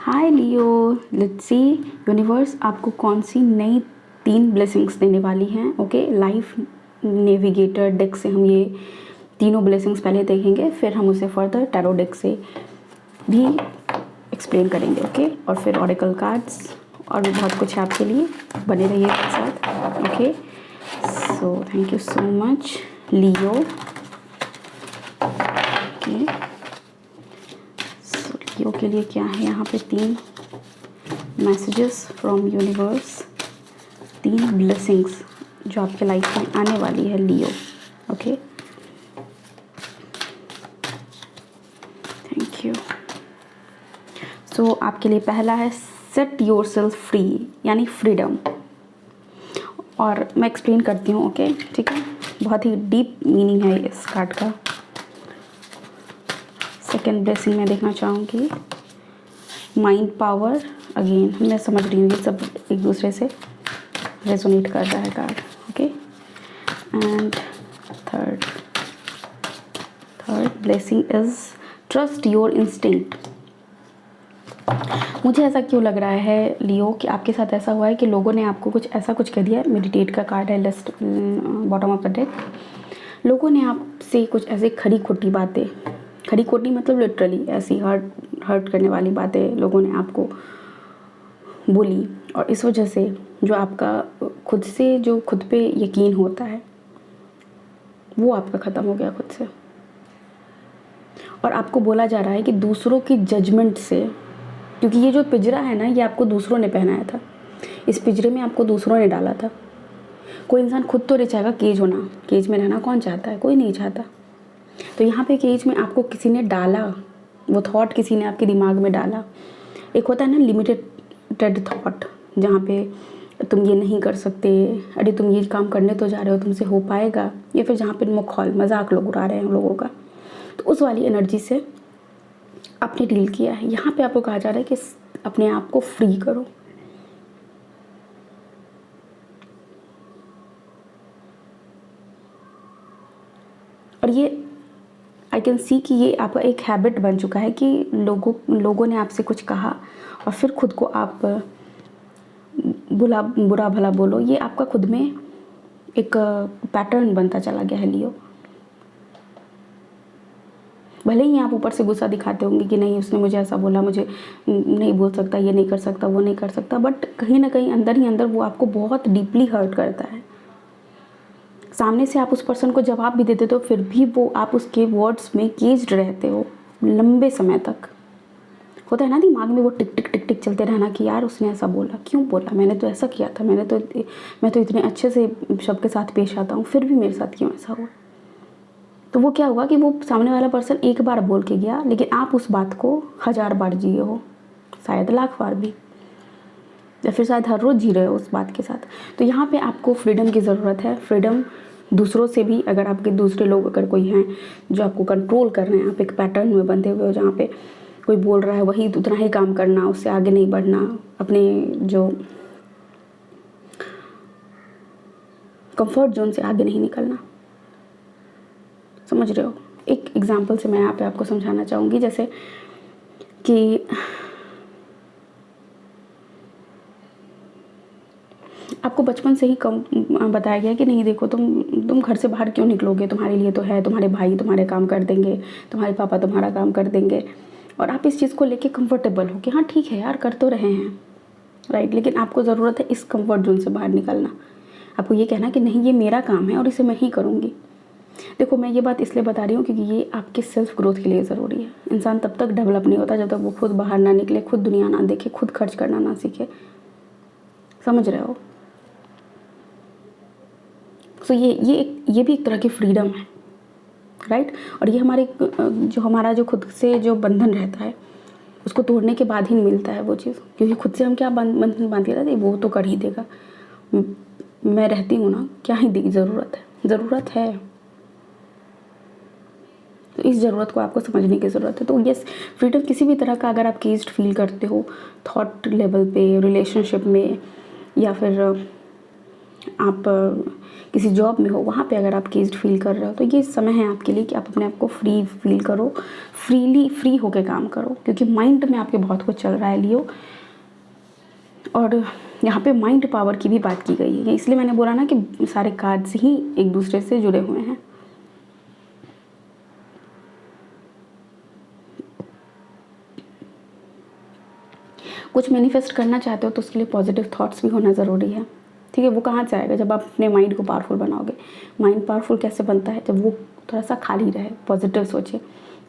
Hi Leo, let's see universe आपको कौन सी नई 3 ब्लेसिंग्स देने वाली हैं। ओके, लाइफ नेविगेटर डेक से हम ये तीनों ब्लेसिंग्स पहले देखेंगे, फिर हम उसे फर्दर टैरो डेक से भी एक्सप्लेन करेंगे। ओके, और फिर ऑरेकल कार्ड्स और भी बहुत कुछ है आपके लिए। बने रहिए मेरे साथ। Okay, so thank you so much Leo. Okay, Leo के लिए क्या है यहाँ पे? 3 मैसेजेस फ्रॉम यूनिवर्स, 3 ब्लेसिंग्स जो आपके लाइफ में आने वाली है लियो। Okay, thank you. सो आपके लिए पहला है सेट योर सेल्फ फ्री, यानी फ्रीडम। और मैं एक्सप्लेन करती हूँ। ओके, ठीक है, बहुत ही डीप मीनिंग है इस कार्ड का। सेकेंड ब्लेसिंग में देखना चाहूँगी माइंड पावर। अगेन मैं समझ रही हूँ ये सब एक दूसरे से रेजोनेट कर रहा है card. Okay, and third blessing is trust your instinct. मुझे ऐसा क्यों लग रहा है लियो कि आपके साथ ऐसा हुआ है कि लोगों ने आपको कुछ ऐसा कुछ कह दिया है। मेडिटेट का कार्ड है, left bottom of the deck. लोगों ने आपसे कुछ ऐसे खरी खोटी बातें, खरी खोटी मतलब लिटरली ऐसी हर्ट करने वाली बातें लोगों ने आपको बोली, और इस वजह से जो आपका खुद से जो खुद पे यकीन होता है वो आपका ख़त्म हो गया खुद से। और आपको बोला जा रहा है कि दूसरों की जजमेंट से, क्योंकि ये जो पिंजरा है ना, ये आपको दूसरों ने पहनाया था। इस पिंजरे में आपको दूसरों ने डाला था। कोई इंसान खुद तो नहीं चाहेगा केज होना, केज में रहना कौन चाहता है? कोई नहीं चाहता। तो यहाँ पे केज में आपको किसी ने डाला, वो थॉट किसी ने आपके दिमाग में डाला। एक होता है ना लिमिटेड थॉट, जहाँ पे तुम ये नहीं कर सकते, अरे तुम ये काम करने तो जा रहे हो, तुमसे हो पाएगा, या फिर जहाँ पे मखौल मजाक लोग उड़ा रहे हैं लोगों का, तो उस वाली एनर्जी से आपने डील किया है। यहाँ पे आपको कहा जा रहा है कि अपने आप को फ्री करो। और ये आई कैन सी कि ये आपका एक हैबिट बन चुका है कि लोगों ने आपसे कुछ कहा और फिर खुद को आप बुरा भला बोलो। ये आपका खुद में एक पैटर्न बनता चला गया है लियो। भले ही आप ऊपर से गुस्सा दिखाते होंगे कि नहीं उसने मुझे ऐसा बोला, मुझे नहीं बोल सकता, ये नहीं कर सकता, वो नहीं कर सकता, बट कहीं ना कहीं अंदर ही अंदर वो आपको बहुत डीपली हर्ट करता है। सामने से आप उस पर्सन को जवाब भी देते हो, फिर भी वो आप उसके वर्ड्स में केज्ड रहते हो लंबे समय तक। होता है ना दिमाग में वो टिक टिक टिक टिक चलते रहना कि यार उसने ऐसा बोला, क्यों बोला, मैंने तो ऐसा किया था, मैं तो इतने अच्छे से सबके साथ पेश आता हूँ, फिर भी मेरे साथ क्यों ऐसा हुआ। तो वो क्या हुआ कि वो सामने वाला पर्सन एक बार बोल के गया, लेकिन आप उस बात को 1000 बार जिए हो, शायद लाख बार भी, या फिर शायद हर रोज़ जी रहे हो उस बात के साथ। तो यहाँ पे आपको फ्रीडम की ज़रूरत है। फ्रीडम दूसरों से भी, अगर आपके दूसरे लोग अगर कोई हैं जो आपको कंट्रोल कर रहे हैं, आप एक पैटर्न में बंधे हुए हो जहाँ पे कोई बोल रहा है वही उतना ही काम करना, उससे आगे नहीं बढ़ना, अपने जो कंफर्ट जोन से आगे नहीं निकलना। समझ रहे हो? एक एग्जांपल से मैं यहाँ पे आपको समझाना चाहूँगी, जैसे कि आपको बचपन से ही कम बताया गया कि नहीं देखो तुम घर से बाहर क्यों निकलोगे, तुम्हारे लिए तो है, तुम्हारे भाई तुम्हारे काम कर देंगे, तुम्हारे पापा तुम्हारा काम कर देंगे, और आप इस चीज़ को लेके कंफर्टेबल हो कि हाँ ठीक है यार कर तो रहे हैं, राइट। लेकिन आपको ज़रूरत है इस कंफर्ट जोन से बाहर निकलना। आपको ये कहना कि नहीं ये मेरा काम है और इसे मैं ही करूँगी। देखो मैं ये बात इसलिए बता रही हूँ क्योंकि ये आपके सेल्फ ग्रोथ के लिए ज़रूरी है। इंसान तब तक डेवलप नहीं होता जब तक वो खुद बाहर ना निकले, खुद दुनिया ना देखे, खुद खर्च करना ना सीखे। समझ रहे हो? सो ये भी एक तरह की फ्रीडम है, राइट। और ये हमारा जो खुद से जो बंधन रहता है उसको तोड़ने के बाद ही मिलता है वो चीज़, क्योंकि खुद से हम क्या बंधन बांध के रहते, वो तो कर ही देगा, मैं रहती हूँ ना, क्या ही ज़रूरत है। तो इस ज़रूरत को आपको समझने की ज़रूरत है। तो यस, फ्रीडम किसी भी तरह का अगर आप केज्ड फील करते हो थॉट लेवल पे, रिलेशनशिप में, या फिर आप किसी जॉब में हो, वहाँ पे अगर आप केस्ड फील कर रहे हो, तो ये समय है आपके लिए कि आप अपने आप को फ्री फील करो, फ्री होकर काम करो, क्योंकि माइंड में आपके बहुत कुछ चल रहा है लियो। और यहाँ पे माइंड पावर की भी बात की गई है, इसलिए मैंने बोला ना कि सारे कार्ड्स ही एक दूसरे से जुड़े हुए हैं। कुछ मैनिफेस्ट करना चाहते हो तो उसके लिए पॉजिटिव थॉट्स भी होना ज़रूरी है, ठीक है। वो कहाँ से आएगा? जब आप अपने माइंड को पावरफुल बनाओगे। माइंड पावरफुल कैसे बनता है? जब वो थोड़ा सा खाली रहे, पॉजिटिव सोचे,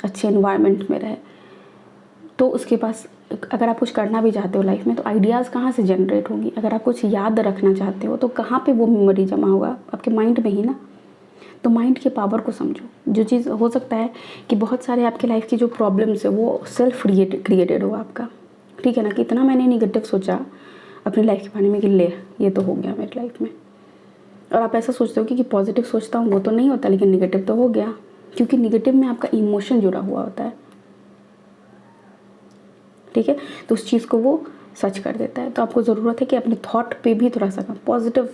अच्छे इन्वायरमेंट में रहे। तो उसके पास अगर आप कुछ करना भी चाहते हो लाइफ में, तो आइडियाज़ कहाँ से जनरेट होंगी? अगर आप कुछ याद रखना चाहते हो तो कहाँ पे वो मेमोरी जमा होगा? आपके माइंड में ही ना। तो माइंड के पावर को समझो। जो चीज़ हो सकता है कि बहुत सारे आपके लाइफ की जो प्रॉब्लम्स है वो सेल्फ क्रिएटेड हो आपका, ठीक है ना। कि इतना मैंने निगेटिव सोचा अपनी लाइफ के बारे में कि ले ये तो हो गया मेरी लाइफ में, और आप ऐसा सोचते हो कि पॉजिटिव सोचता हूँ वो तो नहीं होता, लेकिन निगेटिव तो हो गया, क्योंकि निगेटिव में आपका इमोशन जुड़ा हुआ होता है, ठीक है। तो उस चीज़ को वो सच कर देता है। तो आपको ज़रूरत है कि अपने थॉट पे भी थोड़ा सा पॉजिटिव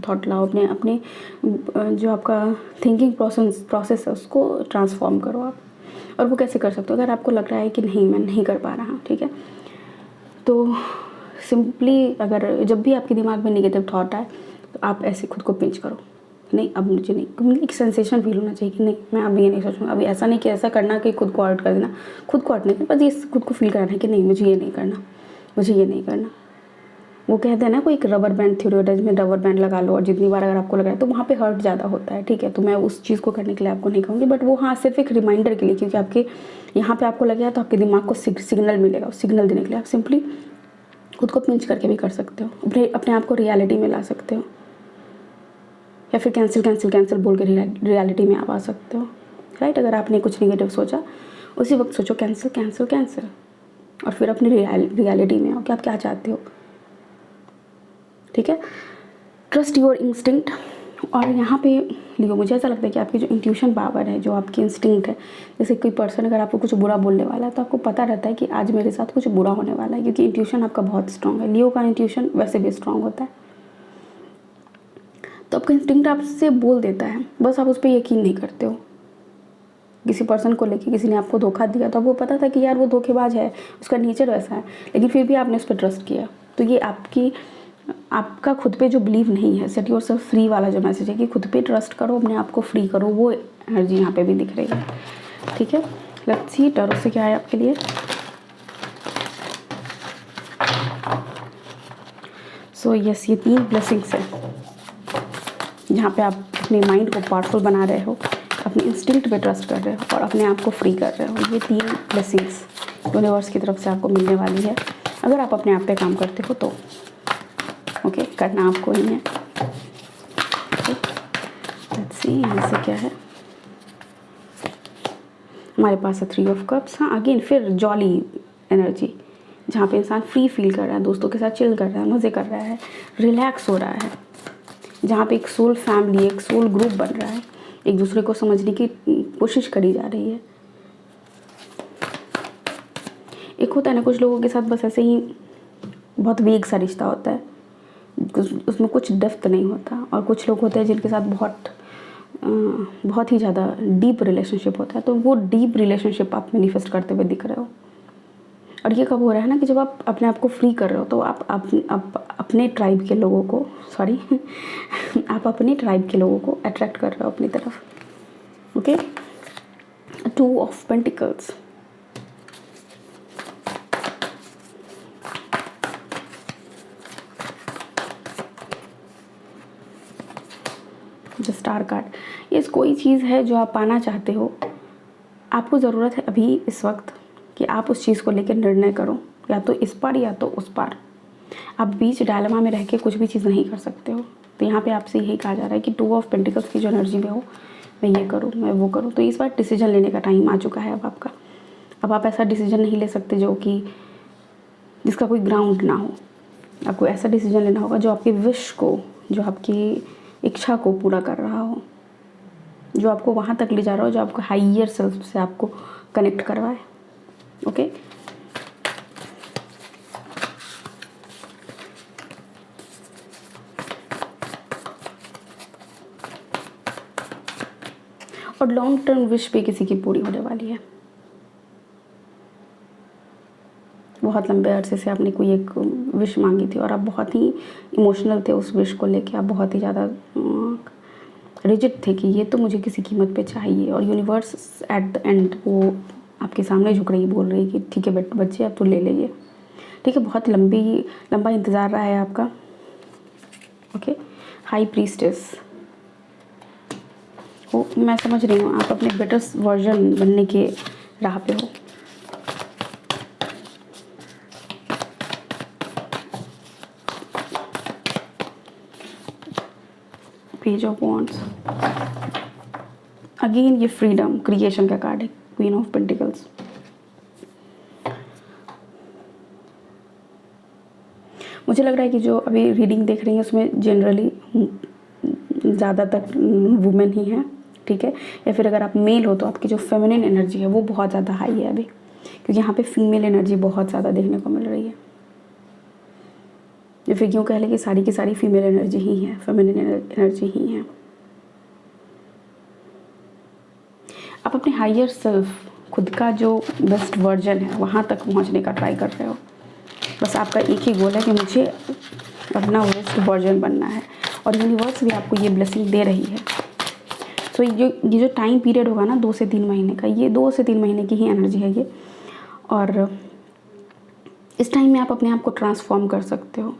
थॉट लाओ, अपने जो आपका थिंकिंग प्रोसेस है उसको ट्रांसफॉर्म करो आप। और वो कैसे कर सकते हो? अगर आपको लग रहा है कि नहीं मैं नहीं कर पा रहा, ठीक है, तो सिंपली अगर जब भी आपके दिमाग में नेगेटिव थॉट आए तो आप ऐसे खुद को पिंच करो, नहीं अब मुझे नहीं, एक सेंसेशन फील होना चाहिए कि नहीं मैं अभी ये नहीं सोचूंगा, अभी ऐसा नहीं कि ऐसा करना कि खुद को आउट कर देना, खुद को आउट नहीं करना, बस ये खुद को फील कराना है कि नहीं मुझे ये नहीं करना, मुझे ये नहीं करना। वो कहते हैं ना कोई एक रबर बैंड थ्योरी होता है जिसमें रबर बैंड लगा लो और जितनी बार अगर आपको लग रहा है तो वहाँ पे हर्ट ज़्यादा होता है, ठीक है। तो मैं उस चीज़ को करने के लिए आपको नहीं कहूँगी, बट वो हाँ सिर्फ एक रिमाइंडर के लिए, क्योंकि आपके यहाँ पे आपको लगेगा तो आपके दिमाग को सिग्नल मिलेगा, सिग्नल देने के लिए आप सिंपली खुद को पिंच करके भी कर सकते हो, अपने आप को रियलिटी में ला सकते हो, या फिर कैंसिल कैंसिल कैंसिल बोल के रियलिटी में आप आ सकते हो, राइट। अगर आपने कुछ निगेटिव सोचा उसी वक्त सोचो कैंसिल कैंसिल कैंसिल, और फिर अपनी रियलिटी में आओ कि आप क्या चाहते हो, ठीक है। Trust your instinct. और यहाँ पे लियो मुझे ऐसा लगता है कि आपकी जो इंट्यूशन पावर है, जो आपकी इंस्टिंक्ट है, जैसे कोई पर्सन अगर आपको कुछ बुरा बोलने वाला है तो आपको पता रहता है कि आज मेरे साथ कुछ बुरा होने वाला है, क्योंकि इंट्यूशन आपका बहुत स्ट्रांग है। लियो का इंट्यूशन वैसे भी स्ट्रांग होता है, तो आपका इंस्टिंक्ट आपसे बोल देता है, बस आप उस पर यकीन नहीं करते हो। किसी पर्सन को लेके किसी ने आपको धोखा दिया तो आपको पता था कि यार वो धोखेबाज है, उसका नेचर वैसा है, लेकिन फिर भी आपने उस पर ट्रस्ट किया। तो ये आपका खुद पे जो बिलीव नहीं है, सेट योरसेल्फ फ्री वाला जो मैसेज है कि खुद पे ट्रस्ट करो, अपने आप को फ्री करो, वो एनर्जी यहाँ पे भी दिख रही है, ठीक है। लेट्स सी टैरो से क्या है आपके लिए। सो यस, ये 3 ब्लेसिंग्स है जहाँ पे आप अपने माइंड को पावरफुल बना रहे हो, अपने इंस्टिंक्ट पे ट्रस्ट कर रहे हो और अपने आप को फ्री कर रहे हो। ये 3 ब्लेसिंग्स यूनिवर्स की तरफ से आपको मिलने वाली है अगर आप अपने आप पे काम करते हो तो, ओके। करना आपको ही है। लेट्स सी यहाँ से क्या है हमारे पास है 3 ऑफ कप्स। हाँ, अगेन फिर जॉली एनर्जी, जहाँ पे इंसान फ्री फील कर रहा है, दोस्तों के साथ चिल कर रहा है, मज़े कर रहा है, रिलैक्स हो रहा है, जहाँ पे एक सोल फैमिली, एक सोल ग्रुप बन रहा है, एक दूसरे को समझने की कोशिश करी जा रही है। एक होता है ना कुछ लोगों के साथ बस ऐसे ही बहुत वीक सा रिश्ता होता है, उसमें कुछ डेप्थ नहीं होता, और कुछ लोग होते हैं जिनके साथ बहुत ही ज़्यादा डीप रिलेशनशिप होता है। तो वो डीप रिलेशनशिप आप मैनिफेस्ट करते हुए दिख रहे हो। और ये कब हो रहा है ना कि जब आप अपने आप को फ्री कर रहे हो तो आप अपने ट्राइब के लोगों को आप अपने ट्राइब के लोगों को अट्रैक्ट कर रहे हो अपनी तरफ, okay. 2 of pentacles, the star card. ये कोई चीज़ है जो आप पाना चाहते हो, आपको ज़रूरत है अभी इस वक्त कि आप उस चीज़ को लेकर निर्णय करो, या तो इस पार या तो उस पार। आप बीच डायलेमा में रह के कुछ भी चीज़ नहीं कर सकते हो। तो यहाँ पे आपसे यही कहा जा रहा है कि 2 ऑफ पेंटिकल्स की जो एनर्जी में हो, मैं ये करूँ मैं वो करूँ। तो इस बार डिसीजन लेने का टाइम आ चुका है अब आपका। अब आप ऐसा डिसीजन नहीं ले सकते जो कि जिसका कोई ग्राउंड ना हो। आपको ऐसा डिसीजन लेना होगा जो आपकी विश को, जो आपकी इच्छा को पूरा कर रहा हो, जो आपको वहाँ तक ले जा रहा हो, जो आपको हाइयर सेल्फ से आपको कनेक्ट करवाए, ओके। और लॉन्ग टर्म विश भी किसी की पूरी होने वाली है। बहुत लंबे अरसे से आपने कोई एक विश मांगी थी और आप बहुत ही इमोशनल थे उस विश को लेके, आप बहुत ही ज़्यादा रिजिड थे कि ये तो मुझे किसी कीमत पे चाहिए, और यूनिवर्स एट द एंड वो आपके सामने झुक रही, बोल रही कि ठीक है बच्चे अब तो ले लेंगे, ठीक है। बहुत लंबा इंतज़ार रहा है आपका। ओके, हाई प्रीस्टेस, वो मैं समझ रही हूँ आप अपने बेटर वर्जन बनने के राह पे हो। पेज ऑफ वॉन्ड्स, अगेन ये फ्रीडम क्रिएशन का कार्ड है, क्वीन ऑफ पेंटिकल्स। मुझे लग रहा है कि जो अभी रीडिंग देख रही हैं उसमें जनरली ज़्यादातर वुमेन ही हैं, ठीक है। या फिर अगर आप मेल हो तो आपकी जो फेमिनिन एनर्जी है वो बहुत ज़्यादा हाई है अभी, क्योंकि यहाँ पे फीमेल एनर्जी बहुत ज़्यादा देखने को मिल रही है। या फिर यूँ कह लें कि सारी की सारी फीमेल एनर्जी ही है, फेमिनिन एनर्जी ही है। आप अपने हायर सेल्फ, खुद का जो बेस्ट वर्जन है वहाँ तक पहुँचने का ट्राई कर रहे हो। बस आपका एक ही गोल है कि मुझे अपना बेस्ट वर्जन बनना है, और यूनिवर्स भी आपको ये ब्लेसिंग दे रही है। सो ये जो टाइम पीरियड होगा ना 2 से 3 महीने का, ये 2 से 3 महीने की ही एनर्जी है ये, और इस टाइम में आप अपने आप को ट्रांसफॉर्म कर सकते हो।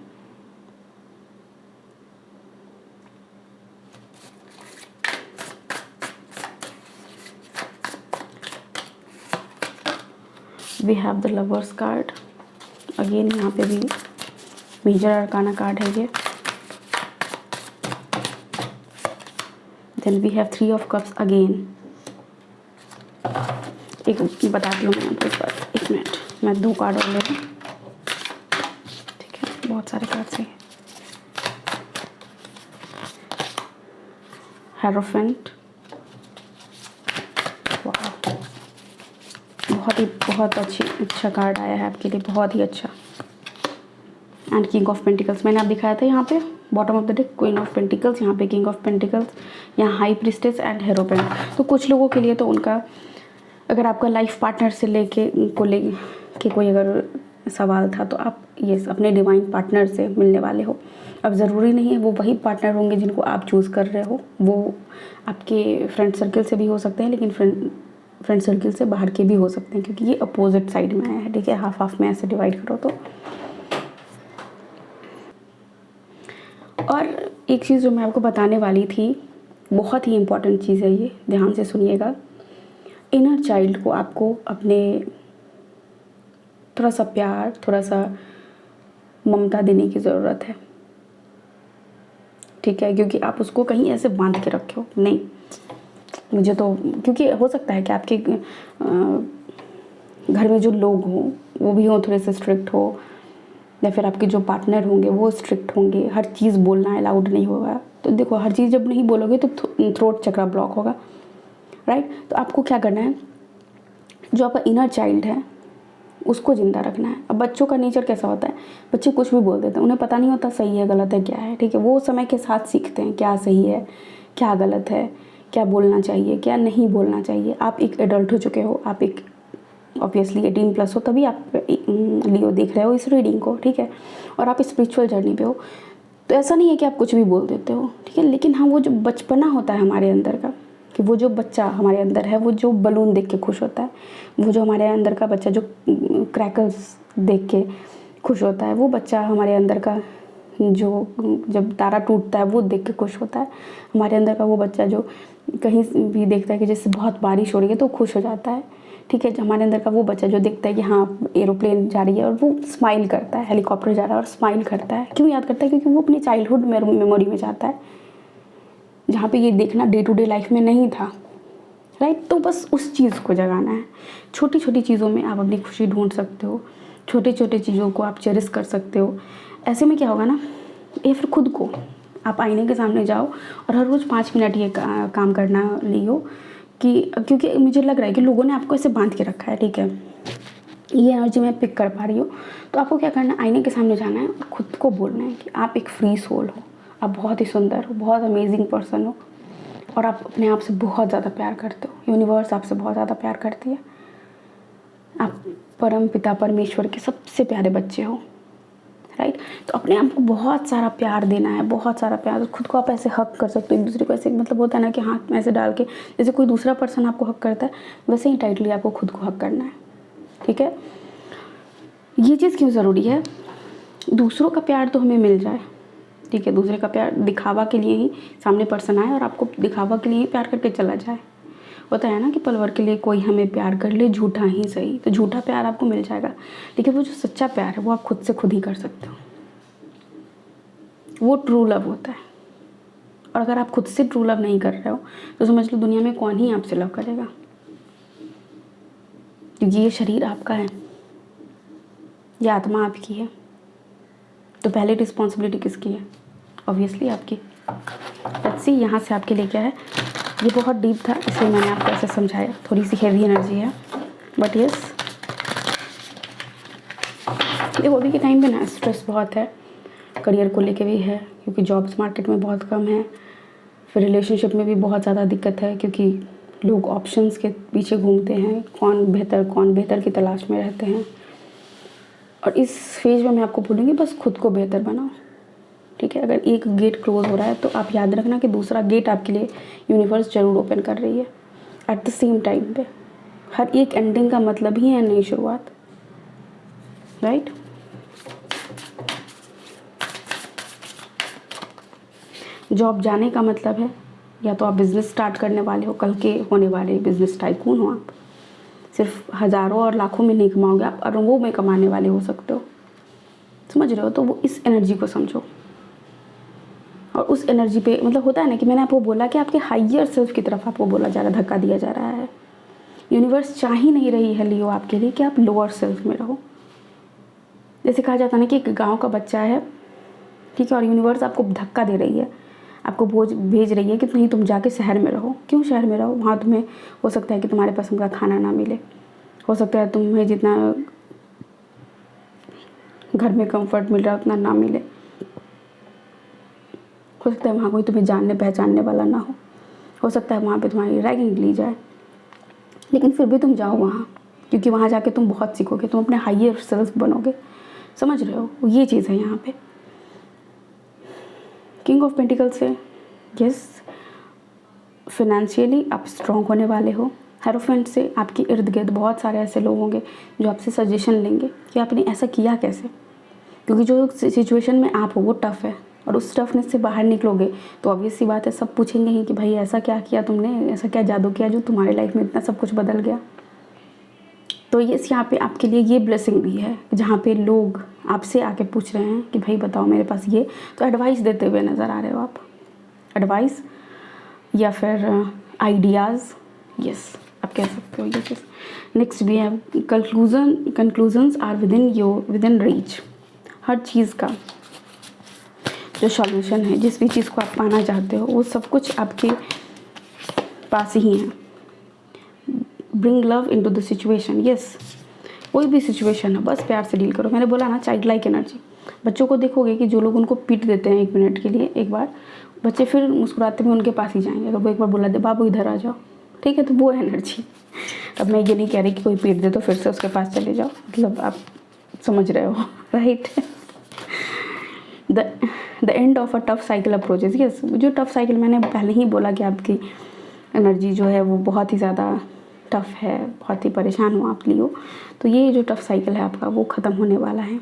We have the lovers card, again यहाँ पे भी मेजर अरकाना कार्ड है ये। Then we have 3 of cups again. एक बताती हूँ मैं आपको इस बार, 1 मिनट, मैं 2 कार्ड और ले लूँ, ठीक है। बहुत सारे कार्ड्स हैं। हेरोफेंट, बहुत अच्छा कार्ड आया है आपके लिए, बहुत ही अच्छा। एंड किंग ऑफ पेंटिकल्स मैंने आप दिखाया था यहाँ पे bottom of the deck, queen of pentacles, यहाँ पे किंग ऑफ पेंटिकल्स, यहाँ हाई प्रीस्टेस एंड हेरोपेंट। तो कुछ लोगों के लिए तो उनका, अगर आपका लाइफ पार्टनर से लेके कोई अगर सवाल था तो आप ये अपने डिवाइन पार्टनर से मिलने वाले हो। अब ज़रूरी नहीं है वो वही पार्टनर होंगे जिनको आप चूज़ कर रहे हो, वो आपके फ्रेंड सर्कल से भी हो सकते हैं, लेकिन फ्रेंड सर्कल से बाहर के भी हो सकते हैं, क्योंकि ये अपोजिट साइड में आया है, ठीक है। हाफ हाफ में ऐसे डिवाइड करो तो। और एक चीज़ जो मैं आपको बताने वाली थी, बहुत ही इम्पॉर्टेंट चीज़ है ये, ध्यान से सुनिएगा। इनर चाइल्ड को आपको अपने थोड़ा सा प्यार, थोड़ा सा ममता देने की ज़रूरत है, ठीक है। क्योंकि आप उसको कहीं ऐसे बांध के रखे हो, नहीं मुझे तो, क्योंकि हो सकता है कि आपके घर में जो लोग हों वो भी हों थोड़े से स्ट्रिक्ट हो, या फिर आपके जो पार्टनर होंगे वो स्ट्रिक्ट होंगे, हर चीज़ बोलना अलाउड नहीं होगा। तो देखो, हर चीज़ जब नहीं बोलोगे तो थ्रोट चक्रा ब्लॉक होगा, राइट। तो आपको क्या करना है, जो आपका इनर चाइल्ड है उसको ज़िंदा रखना है। अब बच्चों का नेचर कैसा होता है, बच्चे कुछ भी बोल देते हैं, उन्हें पता नहीं होता सही है गलत है क्या है, ठीक है। वो समय के साथ सीखते हैं क्या सही है क्या गलत है, क्या बोलना चाहिए क्या नहीं बोलना चाहिए। आप एक एडल्ट हो चुके हो, आप एक ऑब्वियसली 18+ हो, तभी आप लियो देख रहे हो इस रीडिंग को, ठीक है। और आप स्पिरिचुअल जर्नी पे हो, तो ऐसा नहीं है कि आप कुछ भी बोल देते हो, ठीक है। लेकिन हाँ, वो जो बचपना होता है हमारे अंदर का, कि वो जो बच्चा हमारे अंदर है, वो जो बलून देख के खुश होता है, वो जो हमारे अंदर का बच्चा जो क्रैकर्स देख के खुश होता है, वो बच्चा हमारे अंदर का जो जब तारा टूटता है वो देख के खुश होता है, हमारे अंदर का वो बच्चा जो कहीं भी देखता है कि जैसे बहुत बारिश हो रही है तो खुश हो जाता है, ठीक है। हमारे अंदर का वो बच्चा जो देखता है कि हाँ एरोप्लेन जा रही है और वो स्माइल करता है, हेलीकॉप्टर जा रहा है और स्माइल करता है। क्यों याद करता है? क्योंकि वो अपनी चाइल्डहुड मेमोरी में जाता है, जहाँ पे ये देखना डे टू डे लाइफ में नहीं था, राइट। तो बस उस चीज़ को जगाना है। छोटी छोटी चीज़ों में आप अपनी खुशी ढूंढ सकते हो, छोटे छोटे चीज़ों को आप चेरिश कर सकते हो। ऐसे में क्या होगा ना, या फिर खुद को आप आईने के सामने जाओ और हर रोज़ 5 मिनट ये काम करना लियो, कि क्योंकि मुझे लग रहा है कि लोगों ने आपको ऐसे बांध के रखा है, ठीक है। ये एनर्जी मैं पिक कर पा रही हूँ। तो आपको क्या करना है, आईने के सामने जाना है और खुद को बोलना है कि आप एक फ्री सोल हो, आप बहुत ही सुंदर हो, बहुत अमेजिंग पर्सन हो, और आप अपने आप से बहुत ज़्यादा प्यार करते हो। यूनिवर्स आपसे बहुत ज़्यादा प्यार करती है। आप परम पिता परमेश्वर के सबसे प्यारे बच्चे हो, राइट। तो अपने आप को बहुत सारा प्यार देना है, बहुत सारा प्यार। खुद को आप ऐसे हक कर सकते हो एक दूसरे को, ऐसे मतलब होता है ना कि हाथ में ऐसे डाल के, जैसे कोई दूसरा पर्सन आपको हक करता है वैसे ही टाइटली आपको खुद को हक करना है, ठीक है। ये चीज़ क्यों ज़रूरी है? दूसरों का प्यार तो हमें मिल जाए, ठीक है। दूसरे का प्यार दिखावा के लिए ही सामने पर्सन आए और आपको दिखावा के लिए ही प्यार करके चला जाए। होता है ना कि पल भर के लिए कोई हमें प्यार कर ले, झूठा ही सही, तो झूठा प्यार आपको मिल जाएगा। लेकिन वो जो सच्चा प्यार है वो आप खुद से खुद ही कर सकते हो। वो ट्रू लव होता है। और अगर आप खुद से ट्रू लव नहीं कर रहे हो तो समझ लो दुनिया में कौन ही आपसे लव करेगा। क्योंकि ये शरीर आपका है, ये आत्मा आपकी है, तो पहले रिस्पॉन्सिबिलिटी किसकी है? ऑब्वियसली आपकी। लेट्स सी यहाँ से आपके लिए क्या है। ये बहुत डीप था इसलिए मैंने आपको ऐसे समझाया, थोड़ी सी हैवी एनर्जी है, बट यस। देखो अभी के टाइम पे ना स्ट्रेस बहुत है, करियर को लेके भी है क्योंकि जॉब्स मार्केट में बहुत कम है। फिर रिलेशनशिप में भी बहुत ज़्यादा दिक्कत है क्योंकि लोग ऑप्शंस के पीछे घूमते हैं, कौन बेहतर की तलाश में रहते हैं। और इस फेज में मैं आपको बोलूँगी बस खुद को बेहतर बनाओ, ठीक है। अगर एक गेट क्लोज हो रहा है तो आप याद रखना कि दूसरा गेट आपके लिए यूनिवर्स ज़रूर ओपन कर रही है एट द सेम टाइम पे। हर एक एंडिंग का मतलब ही है नई शुरुआत, राइट। जॉब जाने का मतलब है या तो आप बिज़नेस स्टार्ट करने वाले हो, कल के होने वाले बिज़नेस टाइकून हो आप। सिर्फ हज़ारों और लाखों में नहीं कमाओगे, आप अरबों में कमाने वाले हो सकते हो, समझ रहे हो। तो वो इस एनर्जी को समझो और उस एनर्जी पे मतलब होता है ना कि मैंने आपको बोला कि आपके हाइयर सेल्फ की तरफ आपको बोला जा रहा है, धक्का दिया जा रहा है। यूनिवर्स चाह ही नहीं रही है लियो आपके लिए कि आप लोअर सेल्फ में रहो। जैसे कहा जाता है ना कि एक गाँव का बच्चा है, ठीक है, और यूनिवर्स आपको धक्का दे रही है, आपको भेज रही है कि नहीं तुम जाके शहर में रहो। क्यों शहर में रहो? वहाँ तुम्हें हो सकता है कि तुम्हारे पसंद का खाना ना मिले, हो सकता है तुम्हें जितना घर में कंफर्ट मिल रहा है उतना ना मिले, हो सकता है वहाँ कोई तुम्हें जानने पहचानने वाला ना हो सकता है वहाँ पे तुम्हारी रैगिंग ली जाए। लेकिन फिर भी तुम जाओ वहाँ, क्योंकि वहाँ जाके तुम बहुत सीखोगे, तुम अपने हाइयर सेल्फ बनोगे, समझ रहे हो। ये चीज़ है यहाँ पे। किंग ऑफ पेंटिकल से यस, फाइनेंशियली आप स्ट्रॉन्ग होने वाले हो। हेरोफेंट से आपके इर्द गिर्द बहुत सारे ऐसे लोग होंगे जो आपसे सजेशन लेंगे कि आपने ऐसा किया कैसे, क्योंकि जो सिचुएशन में आप हो वो टफ़ है और उस टफनेस से बाहर निकलोगे तो ऑब्वियस सी बात है सब पूछेंगे ही कि भाई ऐसा क्या किया तुमने, ऐसा क्या जादू किया जो तुम्हारे लाइफ में इतना सब कुछ बदल गया। तो ये यहाँ पे आपके लिए ये ब्लेसिंग भी है जहाँ पे लोग आपसे आके पूछ रहे हैं कि भाई बताओ मेरे पास ये, तो एडवाइस देते हुए नज़र आ रहे हो आप, एडवाइस या फिर आइडियाज़, यस आप कह सकते हो ये चीज़। नेक्स्ट भी है conclusions are within reach. हर चीज़ का जो सॉल्यूशन है, जिस भी चीज़ को आप पाना चाहते हो वो सब कुछ आपके पास ही है। Bring love into the situation, yes कोई भी सिचुएशन है बस प्यार से डील करो। मैंने बोला ना चाइल्ड लाइक एनर्जी। बच्चों को देखोगे कि जो लोग उनको पीट देते हैं 1 मिनट के लिए, एक बार बच्चे फिर मुस्कुराते हुए उनके पास ही जाएंगे। अगर वो एक बार बोला दे बाबू इधर आ जाओ, ठीक है, तो वो एनर्जी। अब मैं ये नहीं कह रही कि कोई पीट दे तो फिर से उसके पास चले जाओ, मतलब आप समझ रहे हो, right. The end of a tough cycle approaches, yes जो टफ साइकिल मैंने पहले ही बोला कि आपकी एनर्जी जो है वो बहुत ही ज़्यादा टफ है, बहुत ही परेशान हो आप लियो। तो ये जो टफ साइकिल है आपका वो ख़त्म होने वाला है,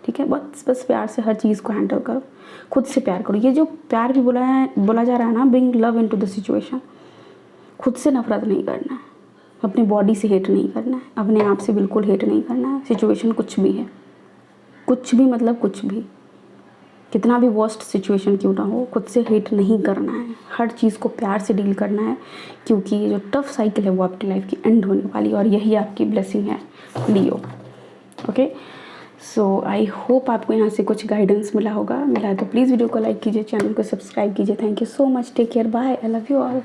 ठीक है। बस प्यार से हर चीज़ को हैंडल करो, खुद से प्यार करो। ये जो प्यार भी बोला जा रहा है ना, bring love into the situation. खुद से नफरत नहीं करना है, अपनी बॉडी से हेट नहीं करना है, अपने आप से बिल्कुल हेट नहीं करना है। सिचुएशन कुछ भी है, कुछ भी मतलब कुछ भी, कितना भी वर्स्ट सिचुएशन क्यों ना हो, खुद से हेट नहीं करना है, हर चीज़ को प्यार से डील करना है। क्योंकि ये जो टफ साइकिल है वो आपकी लाइफ की एंड होने वाली, और यही आपकी ब्लेसिंग है Leo. Okay, so I hope आपको यहाँ से कुछ गाइडेंस मिला होगा। मिला है तो प्लीज़ वीडियो को लाइक कीजिए, चैनल को सब्सक्राइब कीजिए। Thank you so much, take care, bye, I love you all.